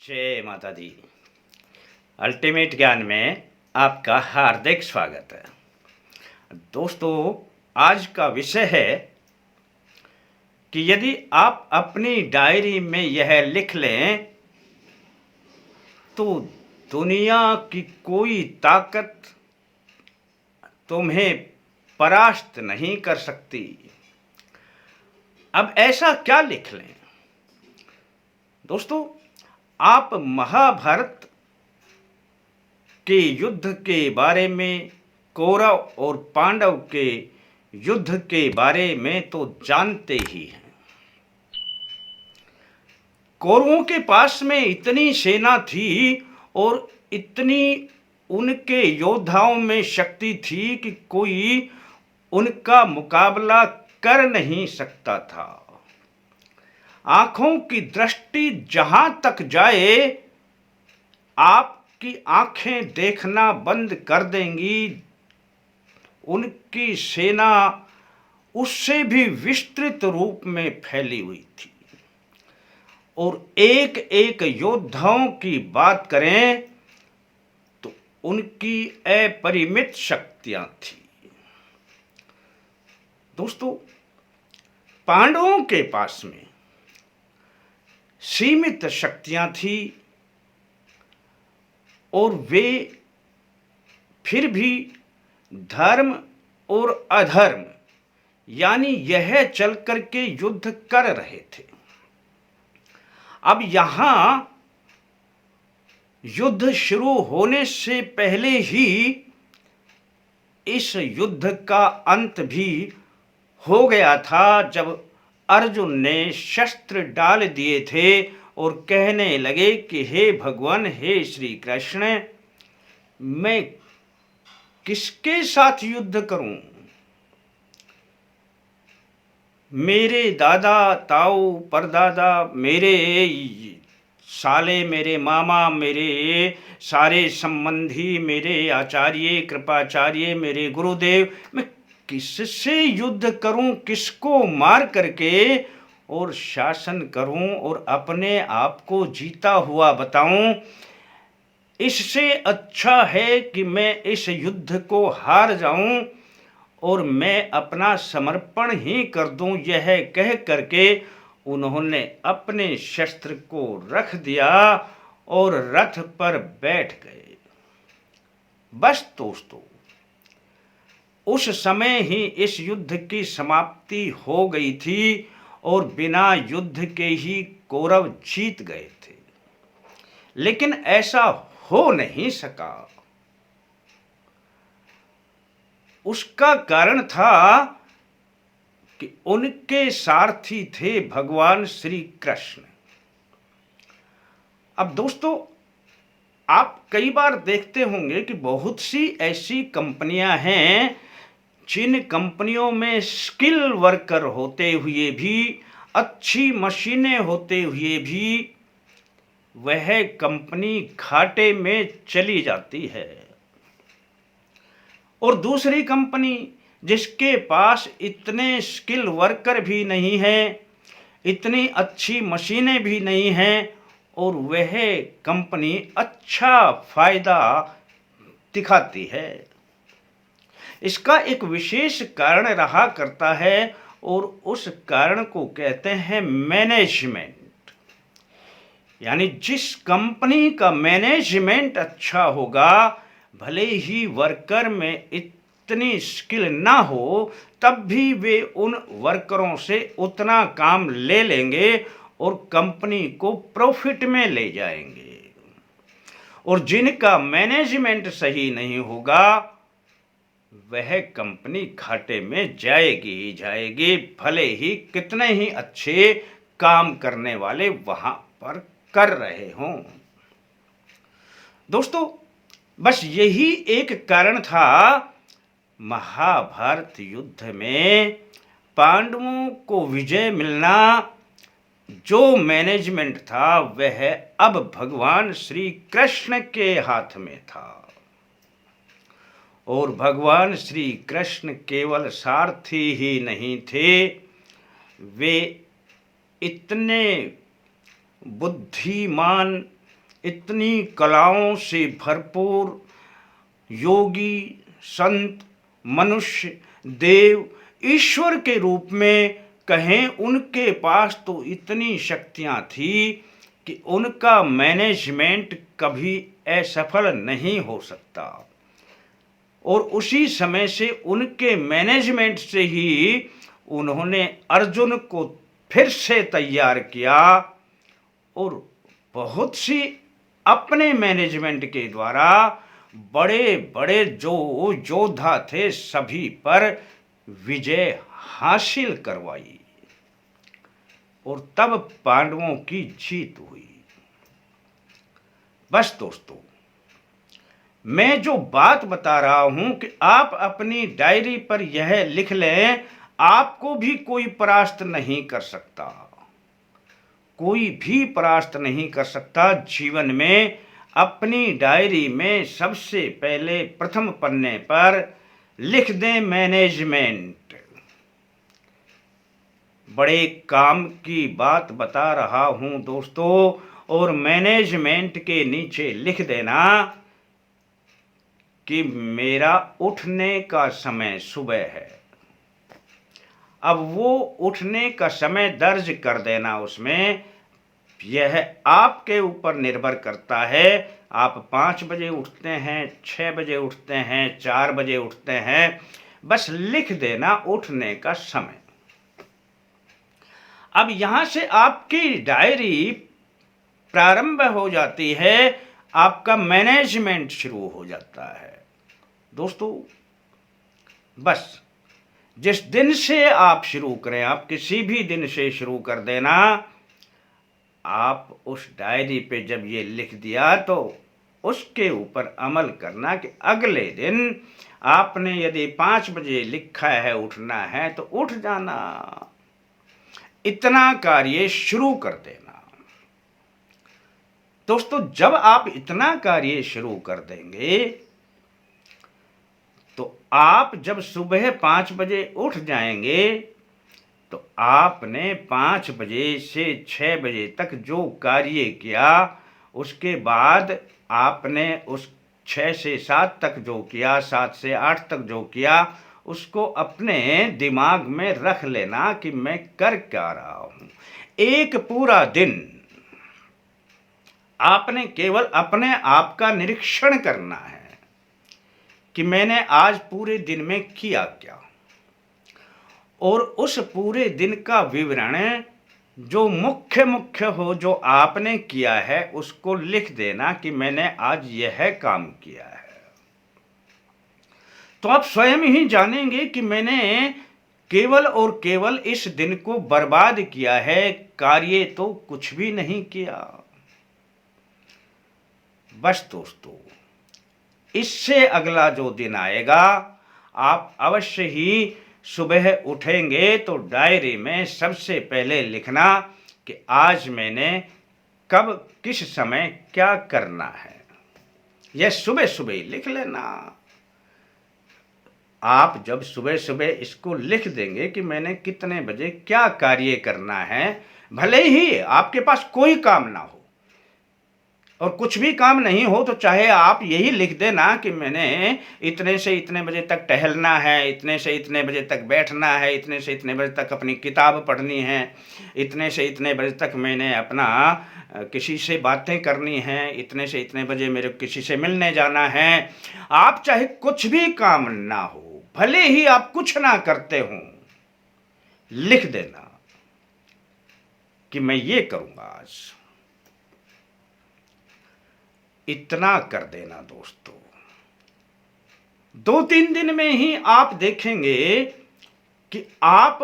जय माता दी। अल्टीमेट ज्ञान में आपका हार्दिक स्वागत है। दोस्तों, आज का विषय है कि यदि आप अपनी डायरी में यह लिख लें तो दुनिया की कोई ताकत तुम्हें परास्त नहीं कर सकती। अब ऐसा क्या लिख लें? दोस्तों, आप महाभारत के युद्ध के बारे में, कौरव और पांडव के युद्ध के बारे में तो जानते ही हैं। कौरवों के पास में इतनी सेना थी और इतनी उनके योद्धाओं में शक्ति थी कि कोई उनका मुकाबला कर नहीं सकता था। आंखों की दृष्टि जहां तक जाए, आपकी आंखें देखना बंद कर देंगी। उनकी सेना उससे भी विस्तृत रूप में फैली हुई थी। और एक एक योद्धाओं की बात करें तो उनकी अपरिमित शक्तियां थी। दोस्तों, पांडवों के पास में सीमित शक्तियां थी और वे फिर भी धर्म और अधर्म यानी यह चल करके युद्ध कर रहे थे। अब यहां युद्ध शुरू होने से पहले ही इस युद्ध का अंत भी हो गया था, जब अर्जुन ने शस्त्र डाल दिए थे और कहने लगे कि हे भगवान, हे श्री कृष्ण, मैं किसके साथ युद्ध करूं? मेरे दादा, ताऊ, परदादा, मेरे साले, मेरे मामा, मेरे सारे संबंधी, मेरे आचार्य, कृपाचार्य, मेरे गुरुदेव, मैं किससे युद्ध करूं? किसको मार करके और शासन करूं और अपने आप को जीता हुआ बताऊं? इससे अच्छा है कि मैं इस युद्ध को हार जाऊं और मैं अपना समर्पण ही कर दूं। यह कह करके उन्होंने अपने शस्त्र को रख दिया और रथ पर बैठ गए। बस दोस्तों, उस समय ही इस युद्ध की समाप्ति हो गई थी और बिना युद्ध के ही कौरव जीत गए थे। लेकिन ऐसा हो नहीं सका। उसका कारण था कि उनके सारथी थे भगवान श्री कृष्ण। अब दोस्तों, आप कई बार देखते होंगे कि बहुत सी ऐसी कंपनियां हैं जिन कंपनियों में स्किल वर्कर होते हुए भी, अच्छी मशीनें होते हुए भी, वह कंपनी घाटे में चली जाती है। और दूसरी कंपनी जिसके पास इतने स्किल वर्कर भी नहीं हैं, इतनी अच्छी मशीनें भी नहीं हैं, और वह कंपनी अच्छा फायदा दिखाती है। इसका एक विशेष कारण रहा करता है और उस कारण को कहते हैं मैनेजमेंट। यानी जिस कंपनी का मैनेजमेंट अच्छा होगा, भले ही वर्कर में इतनी स्किल ना हो, तब भी वे उन वर्करों से उतना काम ले लेंगे और कंपनी को प्रॉफिट में ले जाएंगे। और जिनका मैनेजमेंट सही नहीं होगा, वह कंपनी घाटे में जाएगी ही जाएगी, भले ही कितने ही अच्छे काम करने वाले वहां पर कर रहे हों। दोस्तों, बस यही एक कारण था महाभारत युद्ध में पांडवों को विजय मिलना। जो मैनेजमेंट था वह अब भगवान श्री कृष्ण के हाथ में था। और भगवान श्री कृष्ण केवल सारथी ही नहीं थे, वे इतने बुद्धिमान इतनी कलाओं से भरपूर योगी, संत, मनुष्य, देव, ईश्वर के रूप में कहें, उनके पास तो इतनी शक्तियां थी कि उनका मैनेजमेंट कभी असफल नहीं हो सकता। और उसी समय से उनके मैनेजमेंट से ही उन्होंने अर्जुन को फिर से तैयार किया और बहुत सी अपने मैनेजमेंट के द्वारा बड़े बड़े जो योद्धा थे सभी पर विजय हासिल करवाई और तब पांडवों की जीत हुई। बस दोस्तों, मैं जो बात बता रहा हूं कि आप अपनी डायरी पर यह लिख लें, आपको भी कोई परास्त नहीं कर सकता, कोई भी परास्त नहीं कर सकता। जीवन में अपनी डायरी में सबसे पहले प्रथम पन्ने पर लिख दें मैनेजमेंट। बड़े काम की बात बता रहा हूं दोस्तों, और मैनेजमेंट के नीचे लिख देना कि मेरा उठने का समय सुबह है। अब वो उठने का समय दर्ज कर देना उसमें, यह आपके ऊपर निर्भर करता है। आप 5 बजे उठते हैं, 6 बजे उठते हैं, 4 बजे उठते हैं, बस लिख देना उठने का समय। अब यहां से आपकी डायरी प्रारंभ हो जाती है, आपका मैनेजमेंट शुरू हो जाता है। दोस्तों, बस जिस दिन से आप शुरू करें, आप किसी भी दिन से शुरू कर देना, आप उस डायरी पे जब ये लिख दिया तो उसके ऊपर अमल करना कि अगले दिन आपने यदि 5 बजे लिखा है उठना है तो उठ जाना, इतना कार्य शुरू कर देना। दोस्तों, जब आप इतना कार्य शुरू कर देंगे तो आप जब सुबह 5 बजे उठ जाएंगे तो आपने 5 बजे से 6 बजे तक जो कार्य किया, उसके बाद आपने उस 6 से 7 तक जो किया, 7 से 8 तक जो किया, उसको अपने दिमाग में रख लेना कि मैं कर क्या रहा हूं। एक पूरा दिन आपने केवल अपने आप का निरीक्षण करना है कि मैंने आज पूरे दिन में किया क्या, और उस पूरे दिन का विवरण जो मुख्य हो जो आपने किया है उसको लिख देना कि मैंने आज यह काम किया है। तो आप स्वयं ही जानेंगे कि मैंने केवल और केवल इस दिन को बर्बाद किया है, कार्य तो कुछ भी नहीं किया। बस दोस्तों, इससे अगला जो दिन आएगा, आप अवश्य ही सुबह उठेंगे तो डायरी में सबसे पहले लिखना कि आज मैंने कब किस समय क्या करना है। यह सुबह सुबह ही लिख लेना। आप जब सुबह सुबह इसको लिख देंगे कि मैंने कितने बजे क्या कार्य करना है, भले ही आपके पास कोई काम ना हो और कुछ भी काम नहीं हो, तो चाहे आप यही लिख देना कि मैंने इतने से इतने बजे तक टहलना है, इतने से इतने बजे तक बैठना है, इतने से इतने बजे तक अपनी किताब पढ़नी है, इतने से इतने बजे तक मैंने अपना किसी से बातें करनी हैं, इतने से इतने बजे मेरे किसी से मिलने जाना है। आप चाहे कुछ भी काम ना हो, भले ही आप कुछ ना करते हो, लिख देना कि मैं ये करूंगा आज। इतना कर देना दोस्तों, 2-3 दिन में ही आप देखेंगे कि आप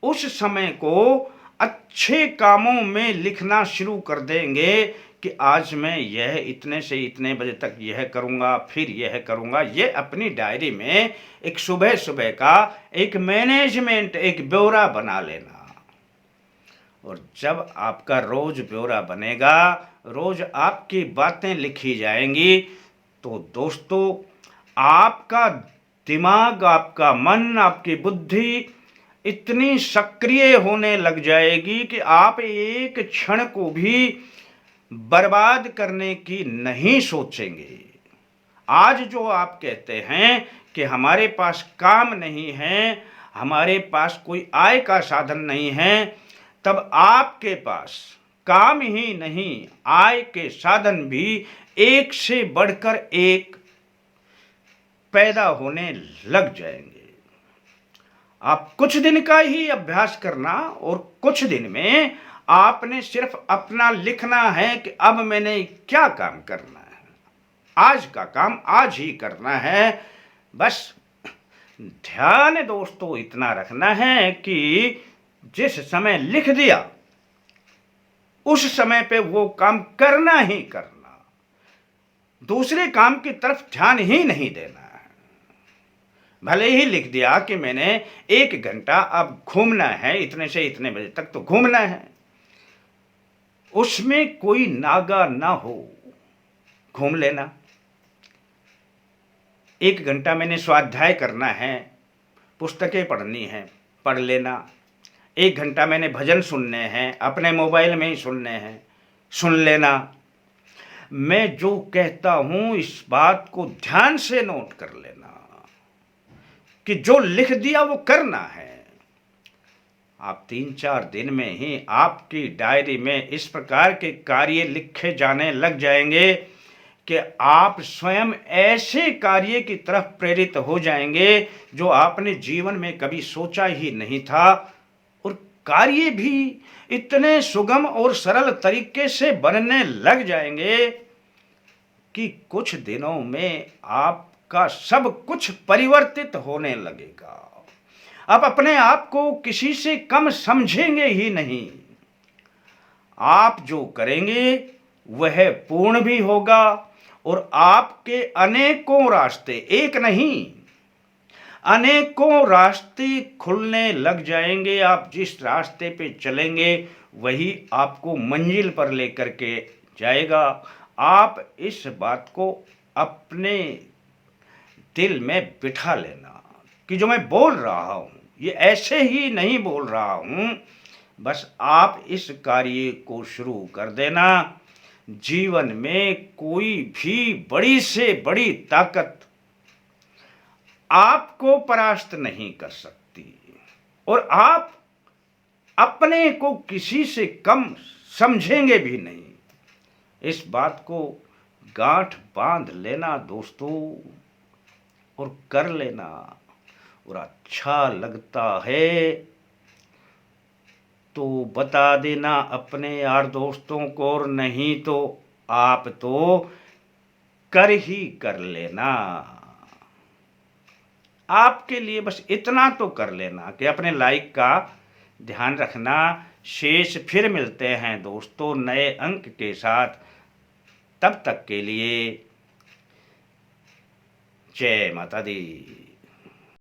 उस समय को अच्छे कामों में लिखना शुरू कर देंगे कि आज मैं यह इतने से इतने बजे तक यह करूंगा, फिर यह करूंगा। यह अपनी डायरी में एक सुबह सुबह का एक मैनेजमेंट, एक ब्यौरा बना लेना। और जब आपका रोज ब्यौरा बनेगा, रोज आपकी बातें लिखी जाएंगी, तो दोस्तों आपका दिमाग, आपका मन, आपकी बुद्धि इतनी सक्रिय होने लग जाएगी कि आप एक क्षण को भी बर्बाद करने की नहीं सोचेंगे। आज जो आप कहते हैं कि हमारे पास काम नहीं है, हमारे पास कोई आय का साधन नहीं है, तब आपके पास काम ही नहीं, आय के साधन भी एक से बढ़कर एक पैदा होने लग जाएंगे। आप कुछ दिन का ही अभ्यास करना और कुछ दिन में आपने सिर्फ अपना लिखना है कि अब मैंने क्या काम करना है, आज का काम आज ही करना है। बस ध्यान दोस्तों इतना रखना है कि जिस समय लिख दिया उस समय पे वो काम करना ही करना, दूसरे काम की तरफ ध्यान ही नहीं देना है। भले ही लिख दिया कि मैंने 1 घंटा अब घूमना है, इतने से इतने बजे तक तो घूमना है, उसमें कोई नागा ना हो, घूम लेना। 1 घंटा मैंने स्वाध्याय करना है, पुस्तकें पढ़नी है, पढ़ लेना। 1 घंटा मैंने भजन सुनने हैं, अपने मोबाइल में ही सुनने हैं, सुन लेना। मैं जो कहता हूं इस बात को ध्यान से नोट कर लेना कि जो लिख दिया वो करना है। आप 3-4 दिन में ही आपकी डायरी में इस प्रकार के कार्य लिखे जाने लग जाएंगे कि आप स्वयं ऐसे कार्य की तरफ प्रेरित हो जाएंगे जो आपने जीवन में कभी सोचा ही नहीं था, और कार्य भी इतने सुगम और सरल तरीके से बनने लग जाएंगे कि कुछ दिनों में आपका सब कुछ परिवर्तित होने लगेगा। आप अपने आप को किसी से कम समझेंगे ही नहीं। आप जो करेंगे वह पूर्ण भी होगा और आपके अनेकों रास्ते, एक नहीं अनेकों रास्ते खुलने लग जाएंगे। आप जिस रास्ते पे चलेंगे वही आपको मंजिल पर लेकर के जाएगा। आप इस बात को अपने दिल में बिठा लेना कि जो मैं बोल रहा हूँ ये ऐसे ही नहीं बोल रहा हूँ। बस आप इस कार्य को शुरू कर देना। जीवन में कोई भी बड़ी से बड़ी ताकत आपको परास्त नहीं कर सकती और आप अपने को किसी से कम समझेंगे भी नहीं। इस बात को गांठ बांध लेना दोस्तों और कर लेना। और अच्छा लगता है तो बता देना अपने यार दोस्तों को, और नहीं तो आप तो कर ही कर लेना। आपके लिए बस इतना तो कर लेना कि अपने लाइक का ध्यान रखना। शेष फिर मिलते हैं दोस्तों नए अंक के साथ। तब तक के लिए जय माता दी।